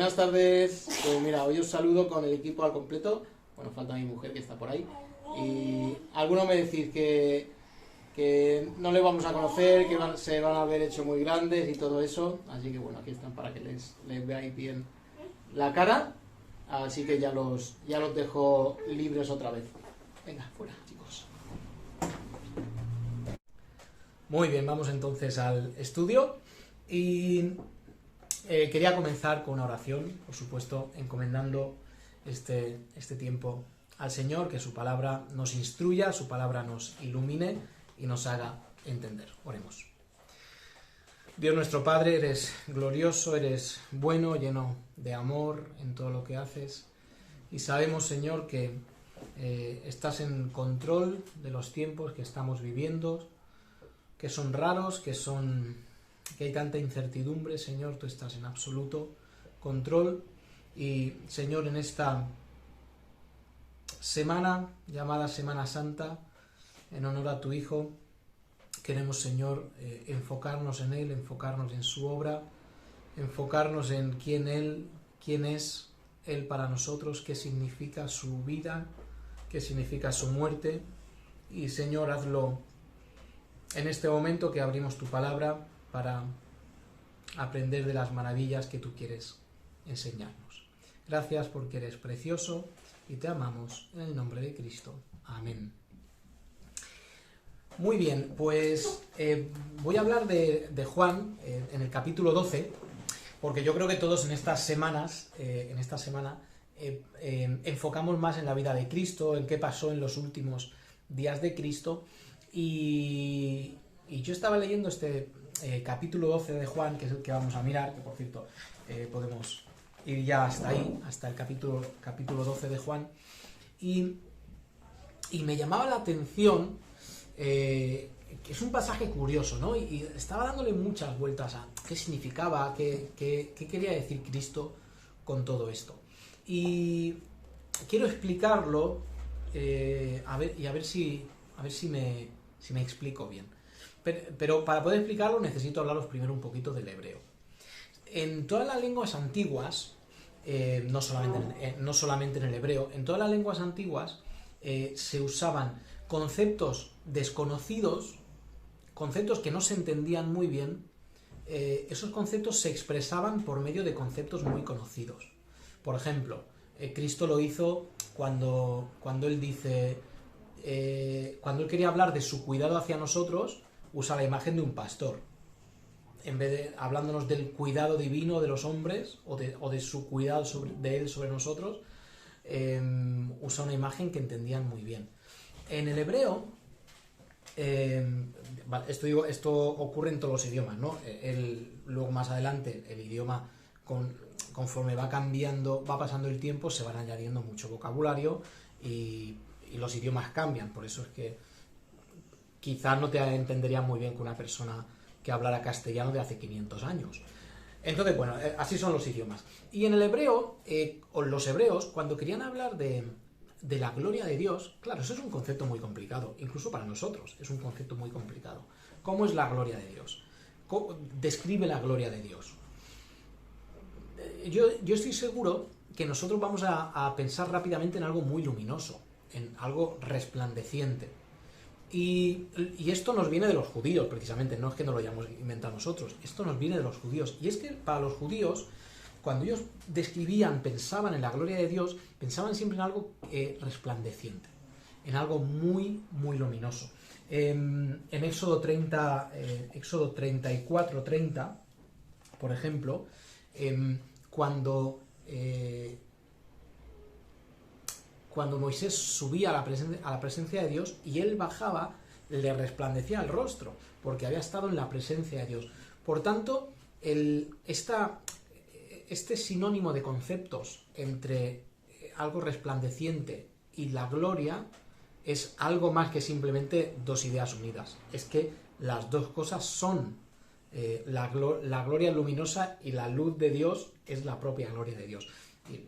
Buenas tardes. Pues mira, hoy os saludo con el equipo al completo. Bueno, falta mi mujer que está por ahí. Y algunos me decís que no les vamos a conocer, que se van a haber hecho muy grandes y todo eso. Así que bueno, aquí están para que les veáis bien la cara. Así que ya los dejo libres otra vez. Venga, fuera, chicos. Muy bien, vamos entonces al estudio. Y quería comenzar con una oración, por supuesto, encomendando este tiempo al Señor, que su palabra nos instruya, su palabra nos ilumine y nos haga entender. Oremos. Dios nuestro Padre, eres glorioso, eres bueno, lleno de amor en todo lo que haces. Y sabemos, Señor, que estás en control de los tiempos que estamos viviendo, que son raros, que hay tanta incertidumbre. Señor, tú estás en absoluto control. Y, Señor, en esta semana llamada Semana Santa, en honor a tu Hijo, queremos, Señor, enfocarnos en Él, enfocarnos en su obra, enfocarnos en quién es Él para nosotros, qué significa su vida, qué significa su muerte. Y, Señor, hazlo en este momento que abrimos tu palabra para aprender de las maravillas que tú quieres enseñarnos. Gracias porque eres precioso y te amamos en el nombre de Cristo. Amén. Muy bien, pues voy a hablar de Juan en el capítulo 12, porque yo creo que todos en esta semana enfocamos más en la vida de Cristo, en qué pasó en los últimos días de Cristo, y yo estaba leyendo este capítulo 12 de Juan, que es el que vamos a mirar, que por cierto podemos ir ya hasta ahí, hasta el capítulo 12 de Juan, y me llamaba la atención que es un pasaje curioso, ¿no? Y estaba dándole muchas vueltas a qué significaba, qué quería decir Cristo con todo esto. Y quiero explicarlo, a ver si me explico bien. Pero para poder explicarlo necesito hablaros primero un poquito del hebreo. En todas las lenguas antiguas, no solamente en el hebreo, en todas las lenguas antiguas se usaban conceptos desconocidos, conceptos que no se entendían muy bien. Esos conceptos se expresaban por medio de conceptos muy conocidos. Por ejemplo, Cristo lo hizo cuando él dice, cuando él quería hablar de su cuidado hacia nosotros, usa la imagen de un pastor. En vez de hablándonos del cuidado divino de los hombres o de su cuidado de él sobre nosotros, usa una imagen que entendían muy bien. En el hebreo, esto ocurre en todos los idiomas, ¿no? Luego más adelante el idioma, conforme va cambiando, va pasando el tiempo, se van añadiendo mucho vocabulario y los idiomas cambian. Por eso es que quizás no te entendería muy bien que una persona que hablara castellano de hace 500 años. Entonces, bueno, así son los idiomas. Y en el hebreo, o los hebreos, cuando querían hablar de la gloria de Dios, claro, eso es un concepto muy complicado, incluso para nosotros es un concepto muy complicado. ¿Cómo es la gloria de Dios? Describe la gloria de Dios. Yo estoy seguro que nosotros vamos a pensar rápidamente en algo muy luminoso, en algo resplandeciente. Y esto nos viene de los judíos, precisamente, no es que nos lo hayamos inventado nosotros, esto nos viene de los judíos. Y es que para los judíos, cuando ellos pensaban en la gloria de Dios, pensaban siempre en algo resplandeciente, en algo muy, muy luminoso. En Éxodo 34:30, por ejemplo, cuando Moisés subía a la presencia de Dios y él bajaba, le resplandecía el rostro, porque había estado en la presencia de Dios. Por tanto, este sinónimo de conceptos entre algo resplandeciente y la gloria es algo más que simplemente dos ideas unidas. Es que las dos cosas son la gloria luminosa, y la luz de Dios es la propia gloria de Dios. Y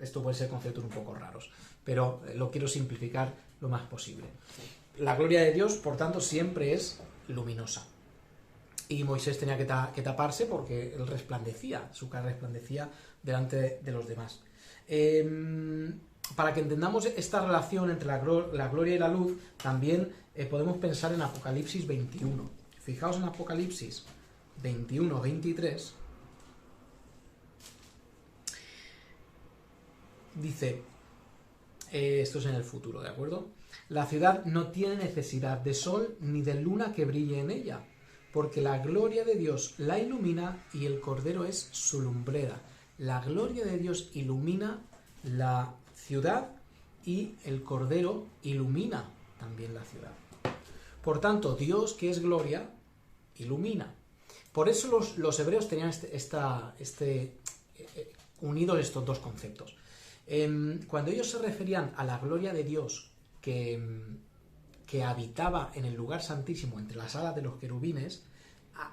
esto puede ser conceptos un poco raros, pero lo quiero simplificar lo más posible. La gloria de Dios, por tanto, siempre es luminosa. y Moisés tenía que taparse porque él resplandecía, su cara resplandecía delante de los demás. Para que entendamos esta relación entre la gloria y la luz, también podemos pensar en Apocalipsis 21. Fijaos en Apocalipsis 21, 23. Dice, esto es en el futuro, ¿de acuerdo? La ciudad no tiene necesidad de sol ni de luna que brille en ella, porque la gloria de Dios la ilumina y el Cordero es su lumbrera. La gloria de Dios ilumina la ciudad y el Cordero ilumina también la ciudad. Por tanto, Dios, que es gloria, ilumina. Por eso los hebreos tenían unidos estos dos conceptos. Cuando ellos se referían a la gloria de Dios que habitaba en el lugar santísimo entre las alas de los querubines,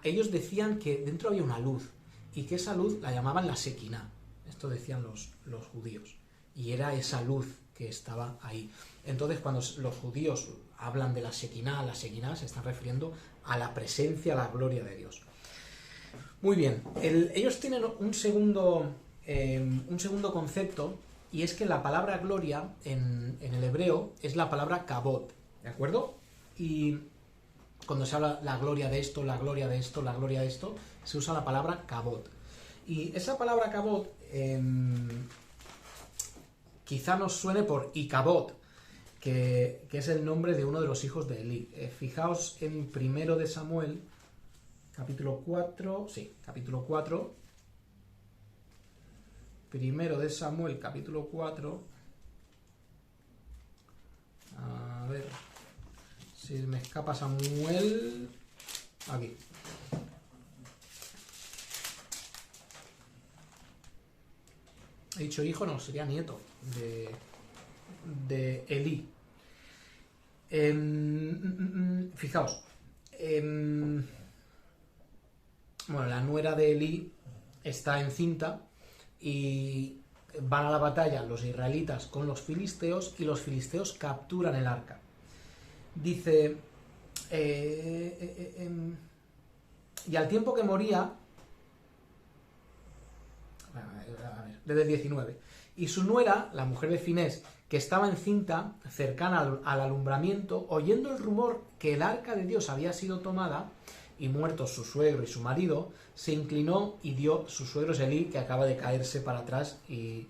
ellos decían que dentro había una luz y que esa luz la llamaban la Shekinah. Esto decían los judíos. Y era esa luz que estaba ahí. Entonces, cuando los judíos hablan de la Shekinah se están refiriendo a la presencia, a la gloria de Dios. Muy bien, ellos tienen un segundo concepto, y es que la palabra gloria en el hebreo es la palabra kabod, ¿de acuerdo? Y cuando se habla la gloria de esto, la gloria de esto, la gloria de esto, se usa la palabra kabod. Y esa palabra kabod quizá nos suene por Icabod, que es el nombre de uno de los hijos de Elí. Fijaos en 1 de Samuel, capítulo 4, capítulo 4, 1 de Samuel, capítulo 4, a ver, si me escapa Samuel, aquí. He dicho hijo, no, sería nieto de Elí. Fijaos, bueno, la nuera de Elí está encinta y van a la batalla los israelitas con los filisteos y los filisteos capturan el arca. Dice, y al tiempo que moría, desde 19, y su nuera, la mujer de Finés, que estaba encinta, cercana al alumbramiento, oyendo el rumor que el arca de Dios había sido tomada, y muertos su suegro y su marido, se inclinó y dio, su suegro es Elí, que acaba de caerse para atrás y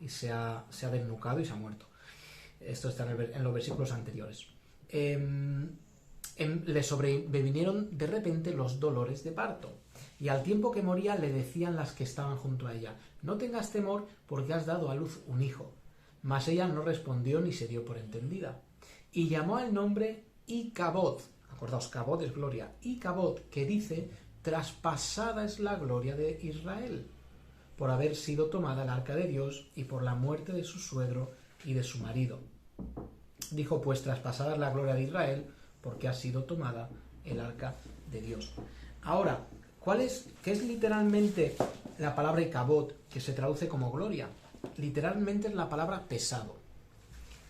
se ha desnucado y se ha muerto. Esto está en los versículos anteriores. Le sobrevinieron de repente los dolores de parto, y al tiempo que moría le decían las que estaban junto a ella: no tengas temor, porque has dado a luz un hijo. Mas ella no respondió ni se dio por entendida, y llamó al nombre Icabod. Acordaos, Cabod es gloria. Icabod, que dice: traspasada es la gloria de Israel, por haber sido tomada el arca de Dios y por la muerte de su suegro y de su marido. Dijo pues: traspasada es la gloria de Israel, porque ha sido tomada el arca de Dios. Ahora, ¿qué es literalmente la palabra Icabod, que se traduce como gloria? Literalmente es la palabra pesado.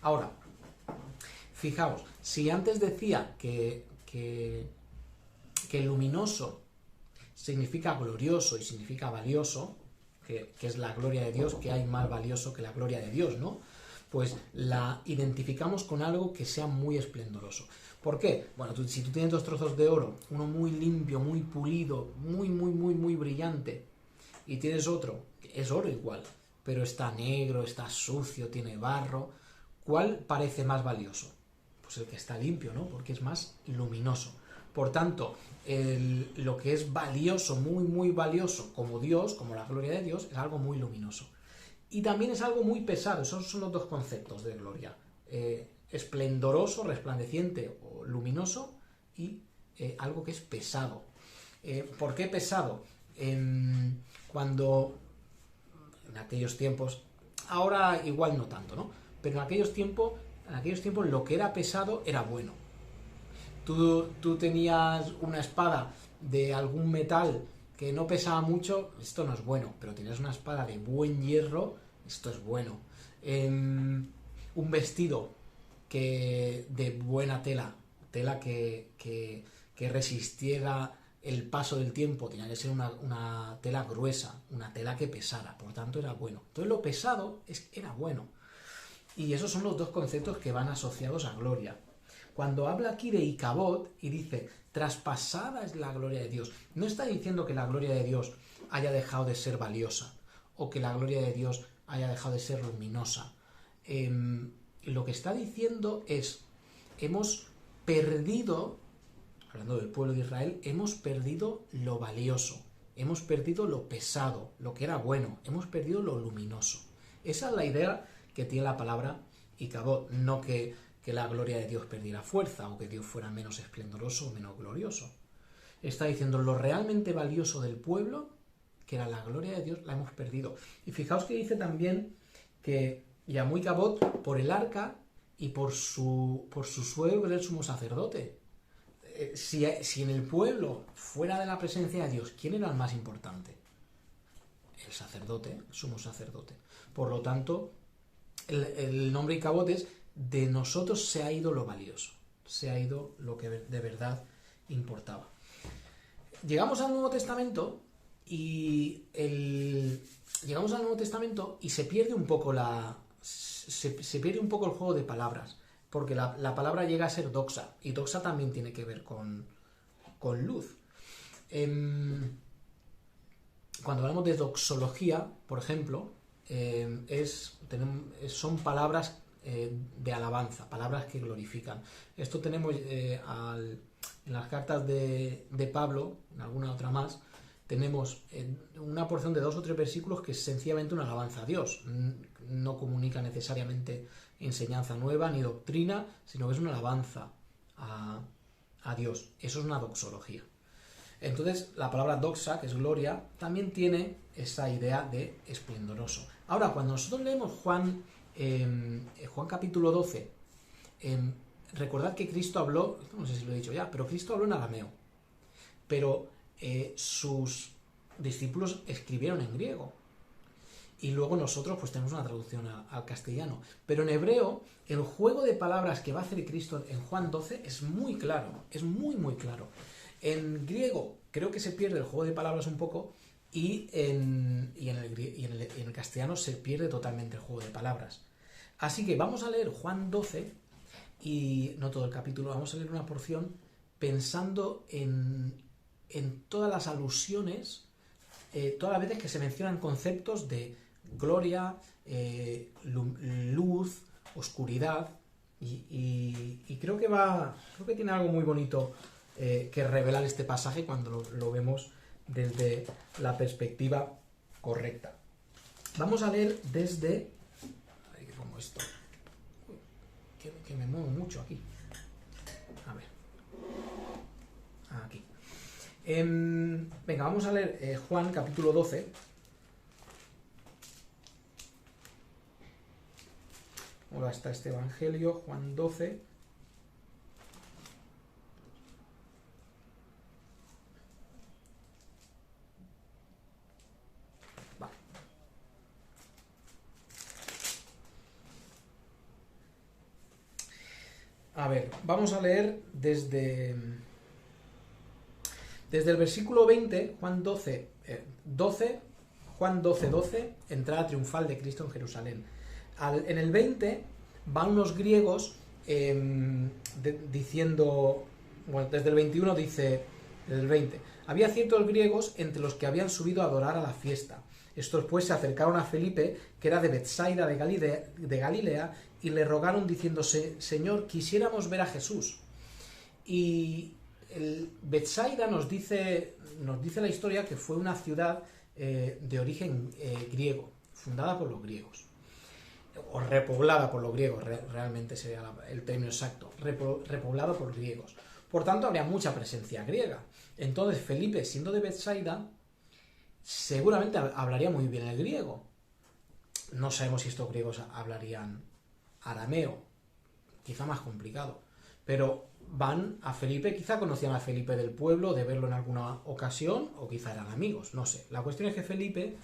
Ahora, fijaos, si antes decía que luminoso significa glorioso y significa valioso, que es la gloria de Dios, que hay más valioso que la gloria de Dios, ¿no? Pues la identificamos con algo que sea muy esplendoroso. ¿Por qué? Bueno, si tú tienes dos trozos de oro, uno muy limpio, muy pulido, muy brillante, y tienes otro, que es oro igual, pero está negro, está sucio, tiene barro, ¿cuál parece más valioso? Pues el que está limpio, ¿no? Porque es más luminoso. Por tanto, lo que es valioso, muy valioso, como Dios, como la gloria de Dios, es algo muy luminoso. Y también es algo muy pesado. Esos son los dos conceptos de gloria. Esplendoroso, resplandeciente o luminoso, y algo que es pesado. ¿Por qué pesado? Cuando en aquellos tiempos, ahora igual no tanto, ¿no? Pero en aquellos tiempos lo que era pesado era bueno. Tú tenías una espada de algún metal que no pesaba mucho, esto no es bueno, pero tienes una espada de buen hierro, esto es bueno. Un vestido de buena tela que resistiera el paso del tiempo, tenía que ser una tela gruesa, una tela que pesara, por tanto era bueno. Entonces lo pesado era bueno. Y esos son los dos conceptos que van asociados a gloria. Cuando habla aquí de Icabod y dice, traspasada es la gloria de Dios, no está diciendo que la gloria de Dios haya dejado de ser valiosa, o que la gloria de Dios haya dejado de ser luminosa. Lo que está diciendo es, hemos perdido, hablando del pueblo de Israel, hemos perdido lo valioso, hemos perdido lo pesado, lo que era bueno, hemos perdido lo luminoso. Esa es la idea que tiene la palabra Icabod, no que la gloria de Dios perdiera fuerza o que Dios fuera menos esplendoroso o menos glorioso. Está diciendo lo realmente valioso del pueblo, que era la gloria de Dios, la hemos perdido. Y fijaos que dice también que llamó Icabod por el arca y por su suegro, que era el sumo sacerdote. Si en el pueblo, fuera de la presencia de Dios, ¿quién era el más importante? El sacerdote, el sumo sacerdote. Por lo tanto, el nombre Icabod es, de nosotros se ha ido lo valioso, se ha ido lo que de verdad importaba. Llegamos al Nuevo Testamento y se pierde un poco se pierde un poco el juego de palabras, porque la palabra llega a ser doxa, y doxa también tiene que ver con luz. Cuando hablamos de doxología, por ejemplo, son palabras de alabanza, palabras que glorifican. Esto tenemos en las cartas de Pablo, en alguna otra más, tenemos una porción de 2 o 3 versículos que es sencillamente una alabanza a Dios. No comunica necesariamente enseñanza nueva ni doctrina, sino que es una alabanza a Dios. Eso es una doxología. Entonces, la palabra doxa, que es gloria, también tiene esa idea de esplendoroso. Ahora, cuando nosotros leemos Juan capítulo 12, recordad que Cristo habló, no sé si lo he dicho ya, pero Cristo habló en arameo. Pero sus discípulos escribieron en griego. Y luego nosotros pues tenemos una traducción al castellano. Pero en hebreo, el juego de palabras que va a hacer Cristo en Juan 12 es muy claro, es muy muy claro. En griego creo que se pierde el juego de palabras un poco y en el castellano se pierde totalmente el juego de palabras. Así que vamos a leer Juan 12 y no todo el capítulo, vamos a leer una porción pensando en todas las alusiones, todas las veces que se mencionan conceptos de gloria, luz, oscuridad, y creo que tiene algo muy bonito que revelar este pasaje cuando lo vemos desde la perspectiva correcta. Vamos a leer desde... Ay, que pongo esto. Que me muevo mucho aquí. A ver. Aquí. Venga, vamos a leer Juan capítulo 12. Ahora está este evangelio, Juan 12. Vale. A ver, vamos a leer desde el versículo 20, Juan 12, 12, entrada triunfal de Cristo en Jerusalén. En el 20 van unos griegos diciendo, bueno, desde el 21 dice, desde el 20, había ciertos griegos entre los que habían subido a adorar a la fiesta. Estos pues se acercaron a Felipe, que era de Betsaida de Galilea, y le rogaron diciéndose, Señor, quisiéramos ver a Jesús. Y Betsaida nos dice la historia que fue una ciudad de origen griego, fundada por los griegos, o repoblada por los griegos, realmente sería el término exacto, repoblado por griegos. Por tanto, habría mucha presencia griega. Entonces, Felipe, siendo de Betsaida, seguramente hablaría muy bien el griego. No sabemos si estos griegos hablarían arameo, quizá más complicado, pero van a Felipe, quizá conocían a Felipe del pueblo, de verlo en alguna ocasión, o quizá eran amigos, no sé. La cuestión es que Felipe,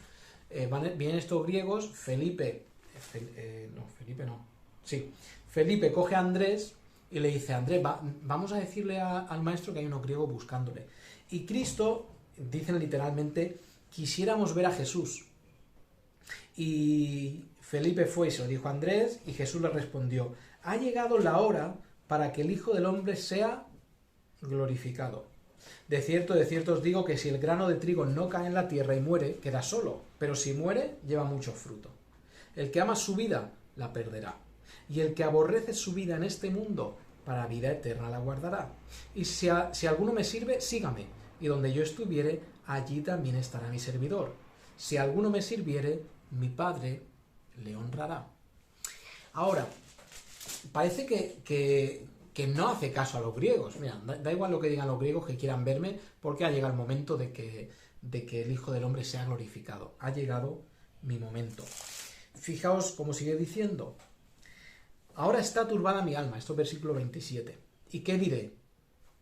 vienen estos griegos, Felipe coge a Andrés y le dice, Andrés, vamos a decirle al maestro que hay unos griegos buscándole. Y Cristo, dicen literalmente, quisiéramos ver a Jesús. Y Felipe fue y se lo dijo a Andrés, y Jesús le respondió, ha llegado la hora para que el Hijo del Hombre sea glorificado. De cierto os digo que si el grano de trigo no cae en la tierra y muere, queda solo, pero si muere, lleva mucho fruto. El que ama su vida, la perderá, y el que aborrece su vida en este mundo, para vida eterna la guardará. Y si alguno me sirve, sígame, y donde yo estuviere, allí también estará mi servidor. Si alguno me sirviere, mi Padre le honrará. Ahora, parece que no hace caso a los griegos. Mira, da igual lo que digan los griegos que quieran verme, porque ha llegado el momento de que el Hijo del Hombre sea glorificado. Ha llegado mi momento. Fijaos cómo sigue diciendo. Ahora está turbada mi alma. Esto es versículo 27. ¿Y qué diré?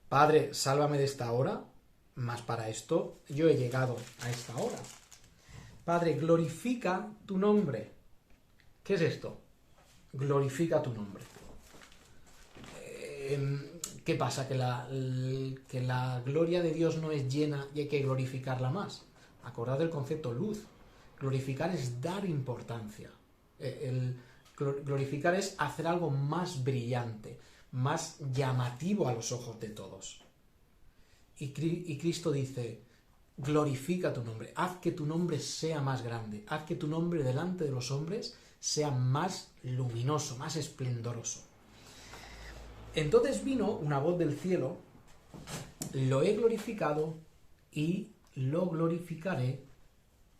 Padre, sálvame de esta hora. Mas para esto yo he llegado a esta hora. Padre, glorifica tu nombre. ¿Qué es esto? Glorifica tu nombre. ¿Qué pasa? ¿Que la gloria de Dios no es llena y hay que glorificarla más? Acordad del concepto luz. Glorificar es dar importancia. Glorificar es hacer algo más brillante, más llamativo a los ojos de todos. Y Cristo dice, glorifica tu nombre, haz que tu nombre sea más grande, haz que tu nombre delante de los hombres sea más luminoso, más esplendoroso. Entonces vino una voz del cielo, lo he glorificado y lo glorificaré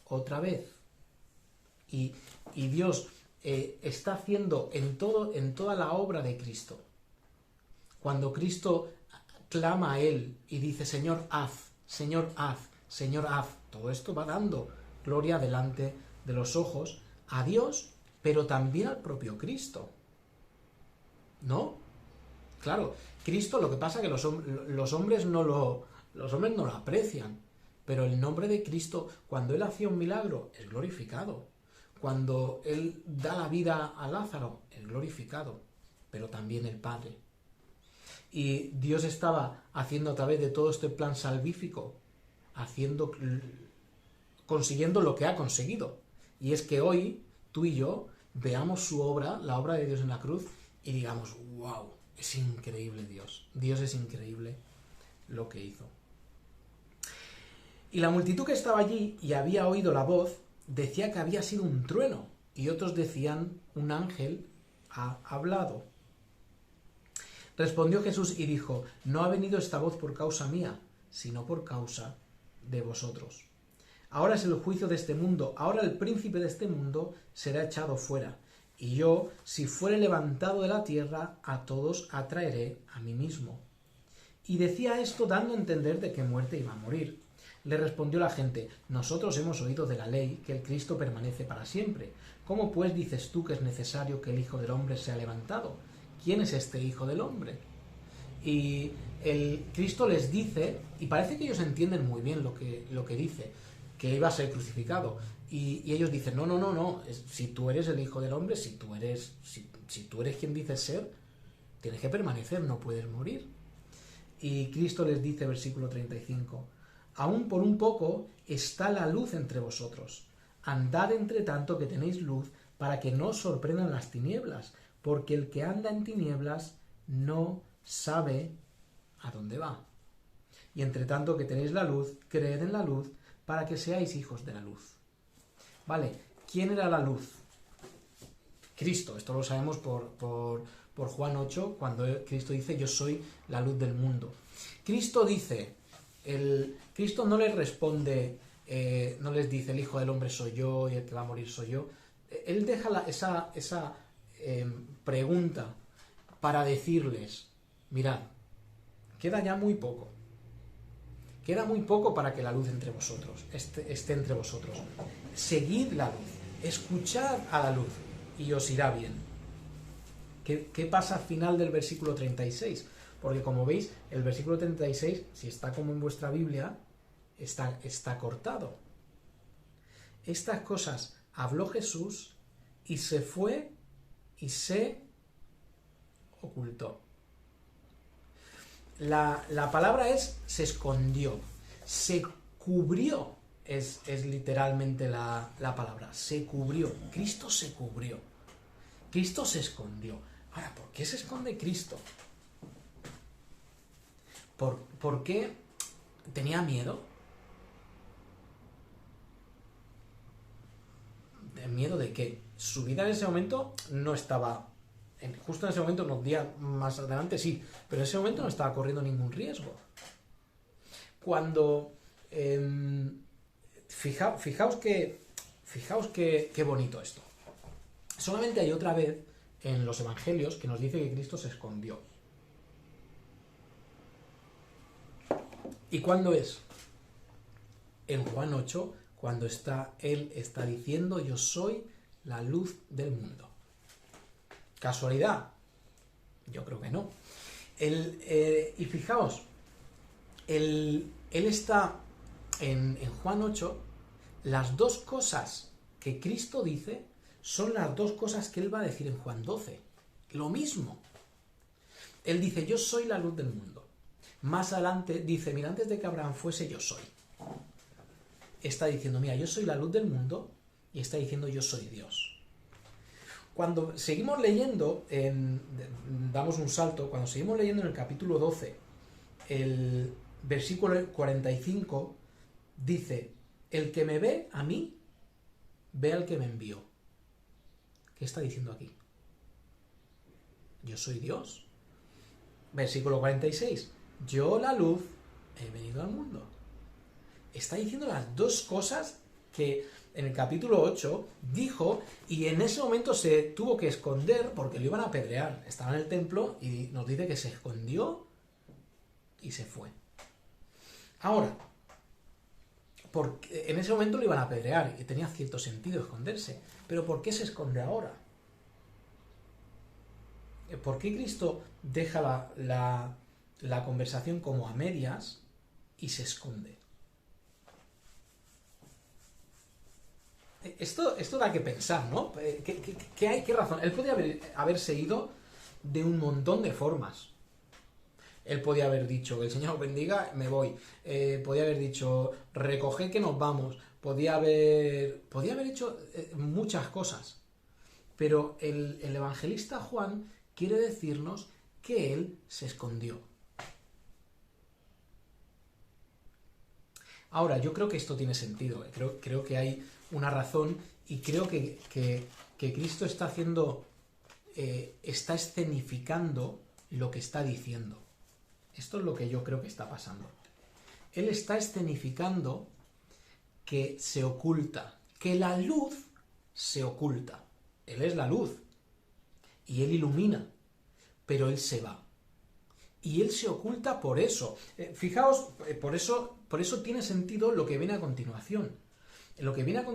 otra vez. Y Dios está haciendo en toda la obra de Cristo. Cuando Cristo clama a Él y dice, Señor, haz, Señor, haz, Señor, haz, todo esto va dando gloria delante de los ojos a Dios, pero también al propio Cristo. ¿No? Claro, Cristo, lo que pasa es que los hombres no lo aprecian, pero el nombre de Cristo, cuando Él hacía un milagro, es glorificado. Cuando Él da la vida a Lázaro, es glorificado, pero también el Padre. Y Dios estaba haciendo a través de todo este plan salvífico, consiguiendo lo que ha conseguido. Y es que hoy, tú y yo, veamos su obra, la obra de Dios en la cruz, y digamos, wow, es increíble Dios. Dios es increíble lo que hizo. Y la multitud que estaba allí y había oído la voz, decía que había sido un trueno, y otros decían, un ángel ha hablado. Respondió Jesús y dijo, no ha venido esta voz por causa mía, sino por causa de vosotros. Ahora es el juicio de este mundo, ahora el príncipe de este mundo será echado fuera. Y yo, si fuere levantado de la tierra, a todos atraeré a mí mismo. Y decía esto dando a entender de qué muerte iba a morir. Le respondió la gente, nosotros hemos oído de la ley que el Cristo permanece para siempre. ¿Cómo pues dices tú que es necesario que el Hijo del Hombre sea levantado? ¿Quién es este Hijo del Hombre? Y el Cristo les dice, y parece que ellos entienden muy bien lo que dice, que iba a ser crucificado. Y ellos dicen, no, si tú eres el Hijo del Hombre, si tú eres quien dices ser, tienes que permanecer, no puedes morir. Y Cristo les dice, versículo 35, aún por un poco está la luz entre vosotros. Andad entre tanto que tenéis luz, para que no os sorprendan las tinieblas, porque el que anda en tinieblas no sabe a dónde va. Y entre tanto que tenéis la luz, creed en la luz, para que seáis hijos de la luz. Vale, ¿quién era la luz? Cristo, esto lo sabemos por Juan 8, cuando Cristo dice, yo soy la luz del mundo. Cristo dice, Cristo no les responde, no les dice, el Hijo del Hombre soy yo y el que va a morir soy yo. Él deja esa pregunta para decirles, mirad, queda ya muy poco. Queda muy poco para que la luz entre vosotros esté entre vosotros. Seguid la luz, escuchad a la luz y os irá bien. ¿Qué pasa al final del versículo 36? Porque como veis, el versículo 36, si está como en vuestra Biblia, está cortado. Estas cosas habló Jesús y se fue y se ocultó. La palabra es se escondió, se cubrió, es literalmente la palabra, se cubrió, Cristo se cubrió, Cristo se escondió. Ahora, ¿por qué se esconde Cristo? ¿Por qué tenía miedo? ¿Miedo de qué? Su vida en ese momento no estaba... Justo en ese momento, unos días más adelante sí, pero en ese momento no estaba corriendo ningún riesgo. Cuando... fijaos qué bonito esto. Solamente hay otra vez en los evangelios que nos dice que Cristo se escondió. ¿Y cuándo es? En Juan 8, cuando él está diciendo: yo soy la luz del mundo. ¿Casualidad? Yo creo que no. Y fijaos, él está en Juan 8, las dos cosas que Cristo dice son las dos cosas que él va a decir en Juan 12. Lo mismo. Él dice: yo soy la luz del mundo. Más adelante dice: mira, antes de que Abraham fuese, yo soy. Está diciendo: mira, yo soy la luz del mundo, y está diciendo: yo soy Dios. Cuando seguimos leyendo, damos un salto, cuando seguimos leyendo en el capítulo 12, el versículo 45, dice: el que me ve a mí, ve al que me envió. ¿Qué está diciendo aquí? Yo soy Dios. Versículo 46, yo la luz he venido al mundo. Está diciendo las dos cosas que en el capítulo 8 dijo, y en ese momento se tuvo que esconder porque lo iban a apedrear. Estaba en el templo y nos dice que se escondió y se fue. Ahora, porque en ese momento lo iban a apedrear y tenía cierto sentido esconderse, pero ¿por qué se esconde ahora? ¿Por qué Cristo deja la conversación como a medias y se esconde? Esto da que pensar, ¿no? ¿Qué razón? Él podía haberse ido de un montón de formas. Él podía haber dicho: el Señor os bendiga, me voy. Podía haber dicho: recoged que nos vamos. Podía haber hecho muchas cosas. Pero el evangelista Juan quiere decirnos que él se escondió. Ahora, yo creo que esto tiene sentido. Creo que hay una razón, y creo que Cristo está haciendo, está escenificando lo que está diciendo. Esto es lo que yo creo que está pasando. Él está escenificando que se oculta, que la luz se oculta. Él es la luz y él ilumina, pero él se va. Y él se oculta por eso. Fijaos, por eso tiene sentido lo que viene a continuación. Lo que viene a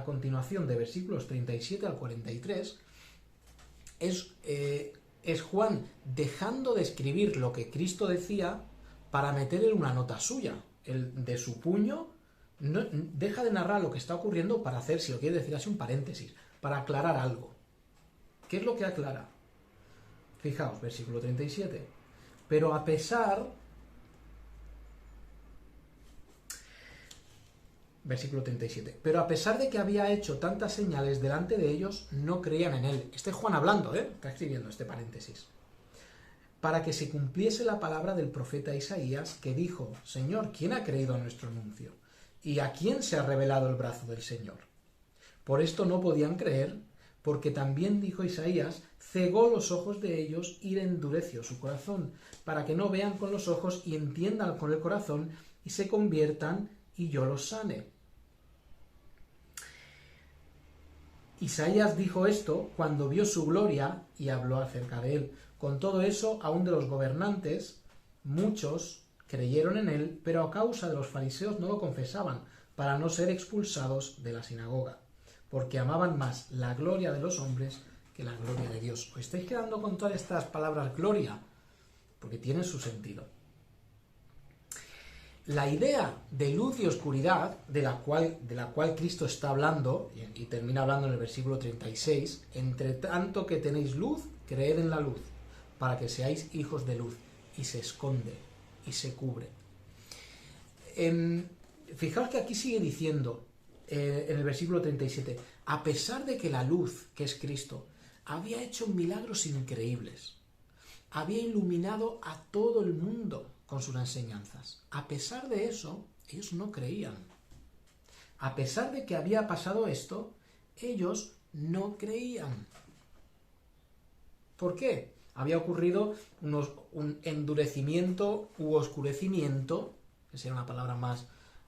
continuación de versículos 37 al 43 es Juan dejando de escribir lo que Cristo decía para meterle una nota suya. Él, de su puño, deja de narrar lo que está ocurriendo para hacer, si lo quiere decir así, un paréntesis, para aclarar algo. ¿Qué es lo que aclara? Fijaos, versículo 37. Pero a pesar... Versículo 37. Pero a pesar de que había hecho tantas señales delante de ellos, no creían en él. Este es Juan hablando, está escribiendo este paréntesis. Para que se cumpliese la palabra del profeta Isaías, que dijo: Señor, ¿quién ha creído a nuestro anuncio? ¿Y a quién se ha revelado el brazo del Señor? Por esto no podían creer, porque también dijo Isaías: cegó los ojos de ellos y endureció su corazón, para que no vean con los ojos y entiendan con el corazón y se conviertan y yo los sane. Isaías dijo esto cuando vio su gloria y habló acerca de él. Con todo eso, aun de los gobernantes, muchos creyeron en él, pero a causa de los fariseos no lo confesaban, para no ser expulsados de la sinagoga, porque amaban más la gloria de los hombres que la gloria de Dios. ¿Os estáis quedando con todas estas palabras gloria? Porque tienen su sentido. La idea de luz y oscuridad de la cual Cristo está hablando, y termina hablando en el versículo 36, entre tanto que tenéis luz, creed en la luz, para que seáis hijos de luz. y se esconde y se cubre. Fijaos que aquí sigue diciendo en el versículo 37, a pesar de que la luz, que es Cristo, había hecho milagros increíbles, había iluminado a todo el mundo con sus enseñanzas. A pesar de eso, ellos no creían. A pesar de que había pasado esto, ellos no creían. ¿Por qué? Había ocurrido un endurecimiento u oscurecimiento, que sería una palabra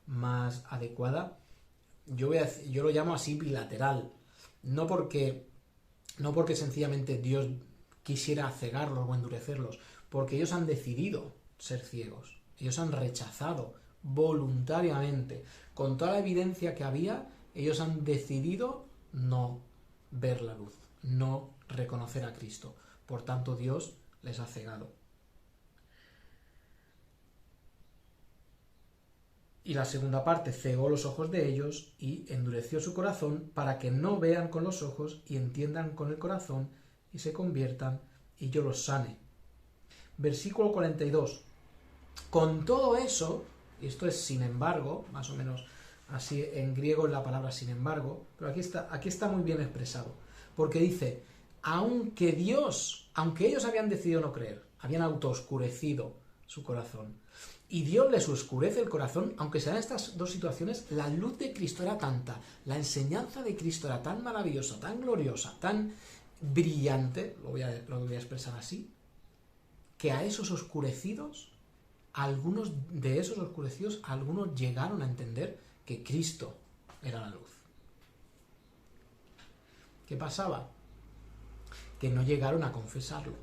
más adecuada. Yo lo llamo así bilateral. No porque sencillamente Dios quisiera cegarlos o endurecerlos, porque ellos han decidido ser ciegos. Ellos han rechazado voluntariamente. Con toda la evidencia que había, ellos han decidido no ver la luz, no reconocer a Cristo. Por tanto, Dios les ha cegado. Y la segunda parte, cegó los ojos de ellos y endureció su corazón para que no vean con los ojos y entiendan con el corazón y se conviertan y yo los sane. Versículo 42. Con todo eso, y esto es sin embargo, más o menos así en griego es la palabra sin embargo, pero aquí está muy bien expresado, porque dice, aunque ellos habían decidido no creer, habían autooscurecido su corazón, y Dios les oscurece el corazón, aunque sean estas dos situaciones, la luz de Cristo era tanta, la enseñanza de Cristo era tan maravillosa, tan gloriosa, tan brillante, lo voy a expresar así, que a esos oscurecidos, algunos llegaron a entender que Cristo era la luz. ¿Qué pasaba? Que no llegaron a confesarlo.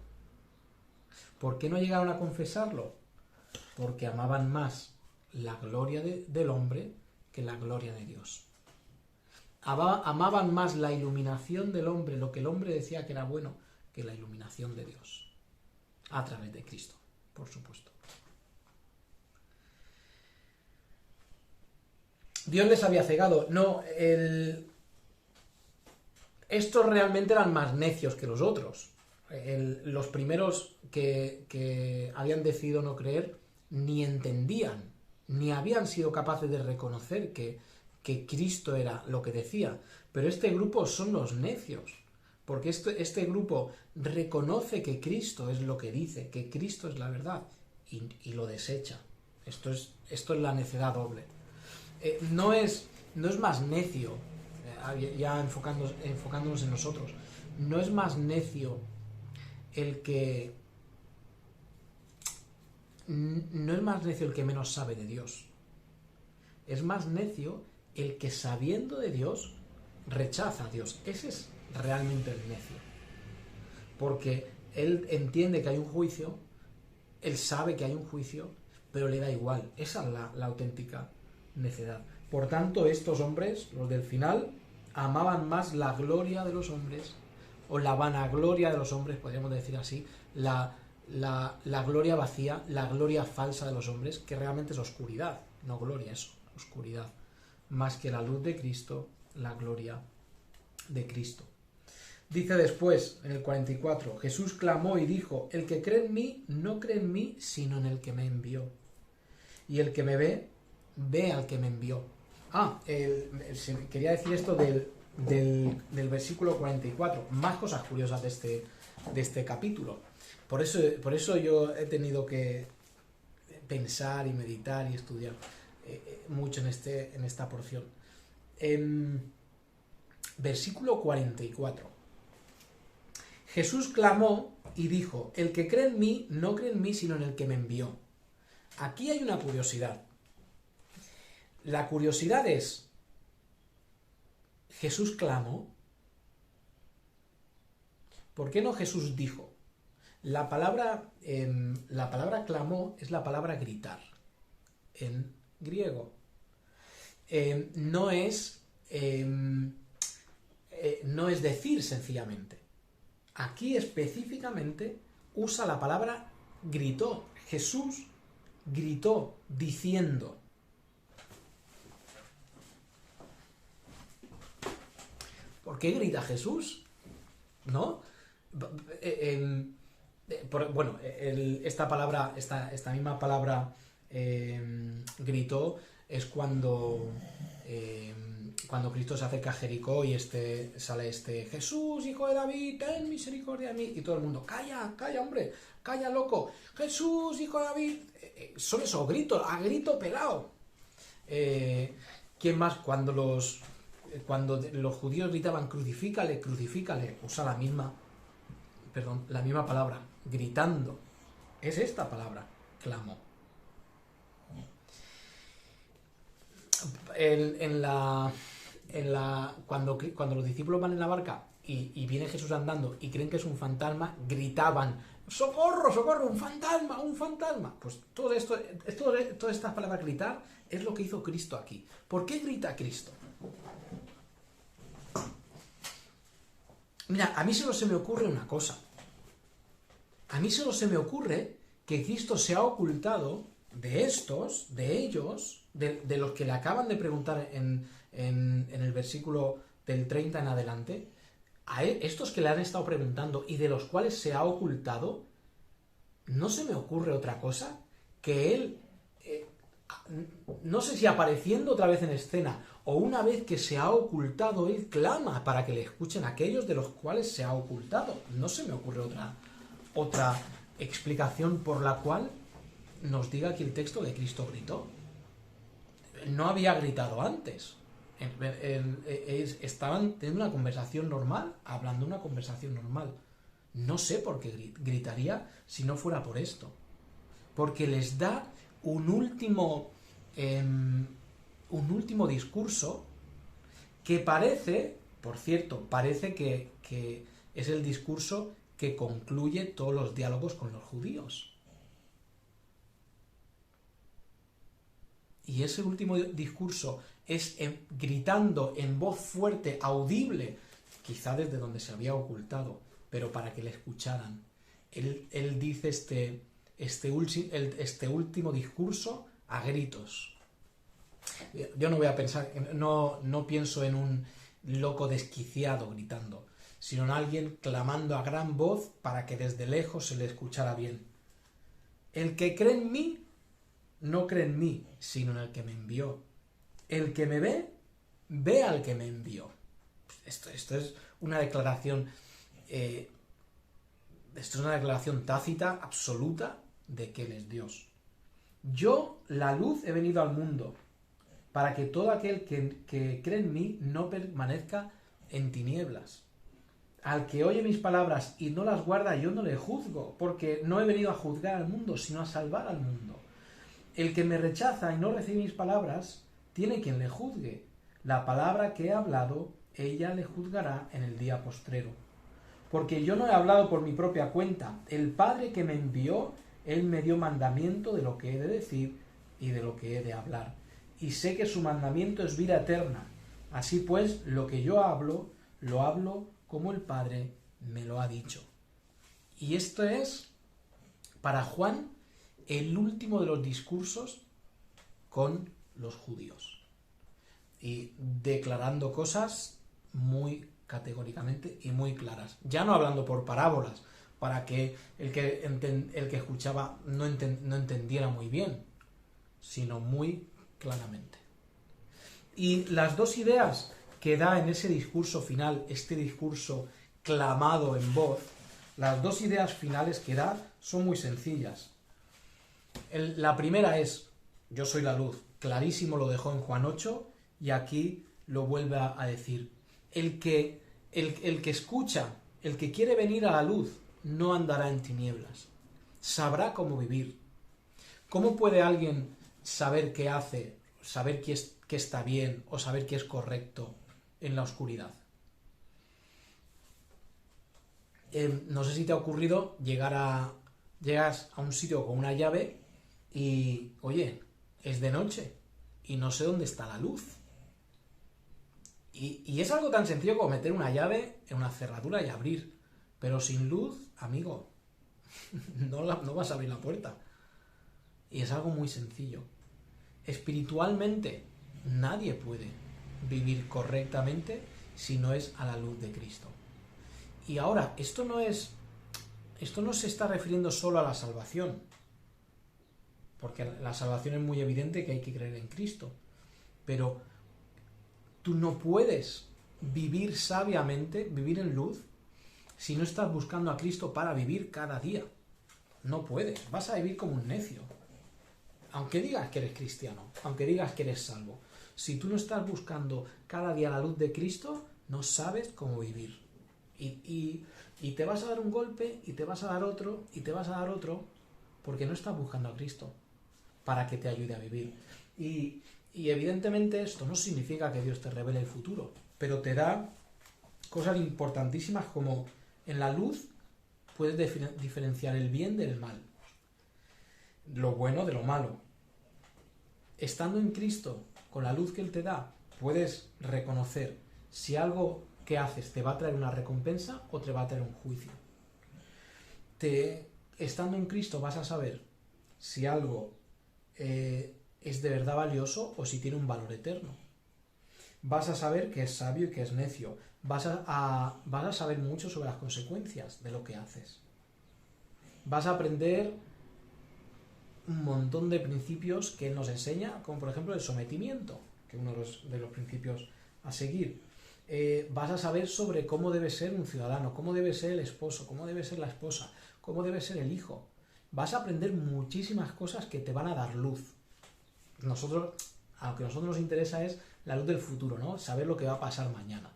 ¿Por qué no llegaron a confesarlo? Porque amaban más la gloria del hombre que la gloria de Dios. Amaban más la iluminación del hombre, lo que el hombre decía que era bueno, que la iluminación de Dios. A través de Cristo, por supuesto. Dios les había cegado. No, estos realmente eran más necios que los otros. Los primeros que habían decidido no creer ni entendían, ni habían sido capaces de reconocer que Cristo era lo que decía. Pero este grupo son los necios, porque este grupo reconoce que Cristo es lo que dice, que Cristo es la verdad, y lo desecha. Esto es la necedad doble. No es más necio, ya enfocándonos en nosotros, no es más necio el que menos sabe de Dios. Es más necio el que sabiendo de Dios rechaza a Dios. Ese es realmente el necio. Porque él entiende que hay un juicio, él sabe que hay un juicio, pero le da igual. Esa es la auténtica necedad. Por tanto, estos hombres, los del final, amaban más la gloria de los hombres, o la vanagloria de los hombres, podríamos decir así, la gloria vacía, la gloria falsa de los hombres, que realmente es oscuridad, no gloria, es oscuridad, más que la luz de Cristo, la gloria de Cristo. Dice después, en el 44, Jesús clamó y dijo, el que cree en mí, no cree en mí, sino en el que me envió. Y el que me ve, ve al que me envió. Quería decir esto del versículo 44. Más cosas curiosas de este capítulo. Por eso yo he tenido que pensar y meditar y estudiar mucho en esta porción. Versículo 44. Jesús clamó y dijo, el que cree en mí, no cree en mí, sino en el que me envió. Aquí hay una curiosidad. La curiosidad es, ¿Jesús clamó? ¿Por qué no Jesús dijo? La palabra clamó es la palabra gritar en griego. No es decir sencillamente. Aquí específicamente usa la palabra gritó. Jesús gritó diciendo. ¿Por qué grita Jesús? ¿No? Bueno, esta palabra, esta misma palabra gritó, es cuando Cristo se acerca a Jericó y sale Jesús, hijo de David, ten misericordia de mí, y todo el mundo, calla, calla, hombre, calla, loco, Jesús, hijo de David. Son esos gritos, a grito pelado. ¿Quién más? Cuando los judíos gritaban crucifícale, crucifícale, usa la misma palabra, gritando. Es esta palabra, clamo. Cuando los discípulos van en la barca y viene Jesús andando y creen que es un fantasma, gritaban, ¡socorro, socorro, un fantasma, un fantasma! Pues todo esto, todas estas palabras gritar, es lo que hizo Cristo aquí. ¿Por qué grita Cristo? Mira, a mí solo se me ocurre una cosa. A mí solo se me ocurre que Cristo se ha ocultado de ellos, de los que le acaban de preguntar en el versículo del 30 en adelante, a estos que le han estado preguntando y de los cuales se ha ocultado, no se me ocurre otra cosa que él, no sé si apareciendo otra vez en escena o una vez que se ha ocultado, él clama para que le escuchen aquellos de los cuales se ha ocultado. No se me ocurre otra explicación por la cual nos diga aquí el texto que Cristo gritó. No había gritado antes. Estaban teniendo una conversación normal, hablando una conversación normal. No sé por qué gritaría si no fuera por esto. Porque les da un último discurso que parece, por cierto, parece que es el discurso que concluye todos los diálogos con los judíos. Y ese último discurso es gritando en voz fuerte, audible, quizá desde donde se había ocultado, pero para que le escucharan. Él dice este último discurso a gritos. Yo no voy a pensar, no pienso en un loco desquiciado gritando, sino en alguien clamando a gran voz para que desde lejos se le escuchara bien. El que cree en mí, no cree en mí, sino en el que me envió. El que me ve, ve al que me envió. Esto es una declaración, tácita, absoluta, de que Él es Dios. Yo, la luz, he venido al mundo, para que todo aquel que cree en mí no permanezca en tinieblas. Al que oye mis palabras y no las guarda, yo no le juzgo, porque no he venido a juzgar al mundo, sino a salvar al mundo. El que me rechaza y no recibe mis palabras, tiene quien le juzgue. La palabra que he hablado, ella le juzgará en el día postrero. Porque yo no he hablado por mi propia cuenta. El Padre que me envió, Él me dio mandamiento de lo que he de decir y de lo que he de hablar. Y sé que su mandamiento es vida eterna. Así pues, lo que yo hablo, lo hablo como el Padre me lo ha dicho. Y esto es, para Juan, el último de los discursos con los judíos. Y declarando cosas muy categóricamente y muy claras. Ya no hablando por parábolas, para que el que escuchaba no entendiera muy bien, sino muy claramente. Y las dos ideas que da en ese discurso final, este discurso clamado en voz, las dos ideas finales que da son muy sencillas. La primera es, yo soy la luz, clarísimo lo dejó en Juan 8, y aquí lo vuelve a decir. El que escucha, el que quiere venir a la luz, no andará en tinieblas, sabrá cómo vivir. ¿Cómo puede alguien saber qué hace, saber qué está bien o saber qué es correcto en la oscuridad? No sé si te ha ocurrido llegas a un sitio con una llave y, oye, es de noche y no sé dónde está la luz. Y es algo tan sencillo como meter una llave en una cerradura y abrir. Pero sin luz, amigo, no vas a abrir la puerta. Y es algo muy sencillo. Espiritualmente, nadie puede vivir correctamente si no es a la luz de Cristo. Y ahora, esto no es esto no se está refiriendo solo a la salvación, porque la salvación es muy evidente que hay que creer en Cristo, pero tú no puedes vivir sabiamente, vivir en luz, si no estás buscando a Cristo para vivir cada día. No puedes, vas a vivir como un necio. Aunque digas que eres cristiano, aunque digas que eres salvo, si tú no estás buscando cada día la luz de Cristo, no sabes cómo vivir. Y te vas a dar un golpe, y te vas a dar otro, y te vas a dar otro, porque no estás buscando a Cristo para que te ayude a vivir. Y evidentemente esto no significa que Dios te revele el futuro, pero te da cosas importantísimas como en la luz puedes diferenciar el bien del mal, lo bueno de lo malo. Estando en Cristo, con la luz que Él te da, puedes reconocer si algo que haces te va a traer una recompensa o te va a traer un juicio. Estando en Cristo vas a saber si algo es de verdad valioso o si tiene un valor eterno. Vas a saber que es sabio y que es necio. Vas a saber mucho sobre las consecuencias de lo que haces. Vas a aprender un montón de principios que Él nos enseña, como por ejemplo el sometimiento, que es uno de los principios a seguir. Vas a saber sobre cómo debe ser un ciudadano, cómo debe ser el esposo, cómo debe ser la esposa, cómo debe ser el hijo. Vas a aprender muchísimas cosas que te van a dar luz. A lo que a nosotros nos interesa es la luz del futuro, ¿no? Saber lo que va a pasar mañana.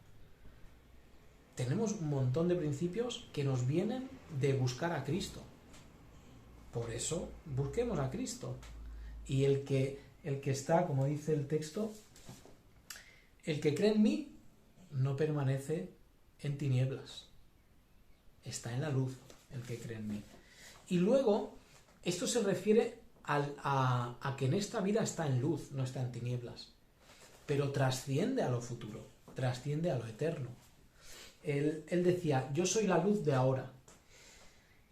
Tenemos un montón de principios que nos vienen de buscar a Cristo. Por eso, busquemos a Cristo. Y el que está, como dice el texto, el que cree en mí no permanece en tinieblas. Está en la luz el que cree en mí. Y luego, esto se refiere a que en esta vida está en luz, no está en tinieblas. Pero trasciende a lo futuro, trasciende a lo eterno. Él decía, yo soy la luz de ahora.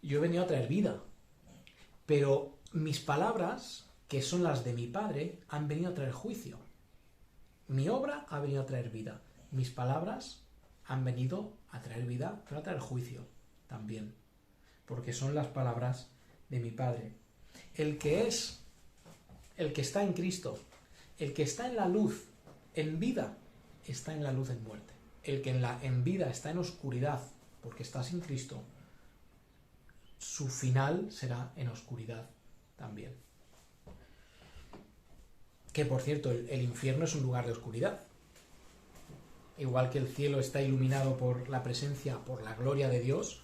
Yo he venido a traer vida. Pero mis palabras, que son las de mi Padre, han venido a traer juicio. Mi obra ha venido a traer vida. Mis palabras han venido a traer vida, pero a traer juicio también. Porque son las palabras de mi Padre. El que está en Cristo, el que está en la luz, en vida, está en la luz en muerte. El que en vida está en oscuridad, porque está sin Cristo, su final será en oscuridad también. Que por cierto, el infierno es un lugar de oscuridad. Igual que el cielo está iluminado por la presencia, por la gloria de Dios,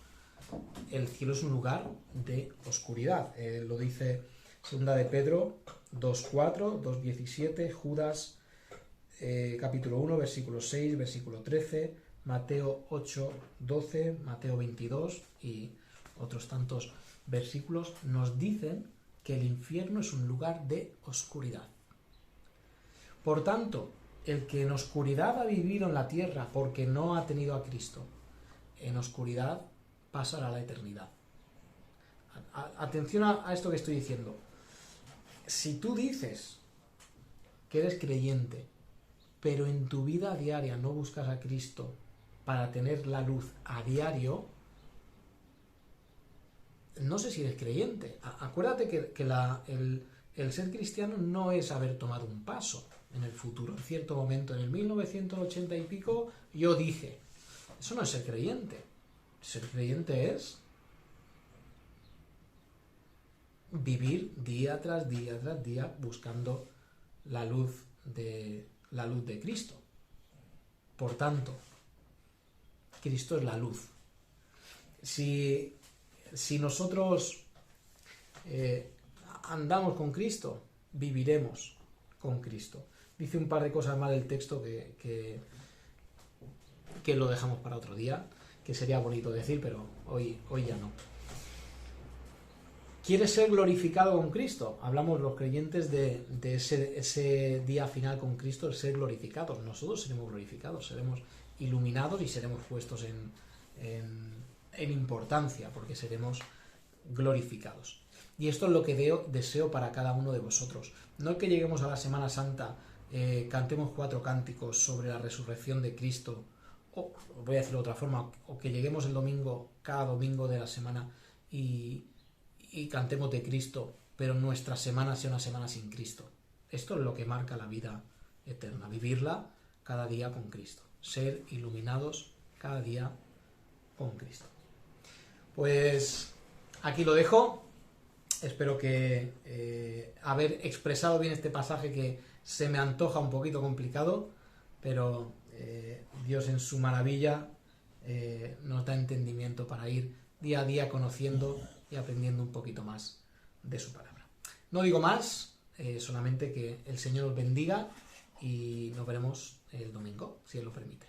el cielo es un lugar de oscuridad. Lo dice 2 de Pedro 2.4, 2.17, Judas capítulo 1, versículo 6, versículo 13, Mateo 8.12, Mateo 22 y otros tantos versículos nos dicen que el infierno es un lugar de oscuridad. Por tanto, el que en oscuridad ha vivido en la tierra porque no ha tenido a Cristo, en oscuridad pasará a la eternidad. Atención a esto que estoy diciendo. Si tú dices que eres creyente, pero en tu vida diaria no buscas a Cristo para tener la luz a diario, no sé si eres creyente. Acuérdate que el ser cristiano no es haber tomado un paso en el futuro. En cierto momento, en el 1980 y pico, yo dije, eso no es ser creyente. Ser creyente es vivir día tras día tras día buscando la luz de Cristo. Por tanto, Cristo es la luz. Si nosotros andamos con Cristo, viviremos con Cristo. Dice un par de cosas mal el texto que lo dejamos para otro día, que sería bonito decir, pero hoy ya no. ¿Quieres ser glorificado con Cristo? Hablamos los creyentes de ese día final con Cristo, de ser glorificados. Nosotros seremos glorificados, seremos iluminados y seremos puestos en importancia, porque seremos glorificados. Y esto es lo que deseo para cada uno de vosotros. No que lleguemos a la Semana Santa, cantemos 4 cánticos sobre la resurrección de Cristo, o voy a decirlo de otra forma, o que lleguemos el domingo, cada domingo de la semana, y cantemos de Cristo, pero nuestra semana sea una semana sin Cristo. Esto es lo que marca la vida eterna, vivirla cada día con Cristo, ser iluminados cada día con Cristo. Pues aquí lo dejo. Espero que haber expresado bien este pasaje que se me antoja un poquito complicado, pero Dios en su maravilla nos da entendimiento para ir día a día conociendo y aprendiendo un poquito más de su palabra. No digo más, solamente que el Señor os bendiga y nos veremos el domingo, si Él lo permite.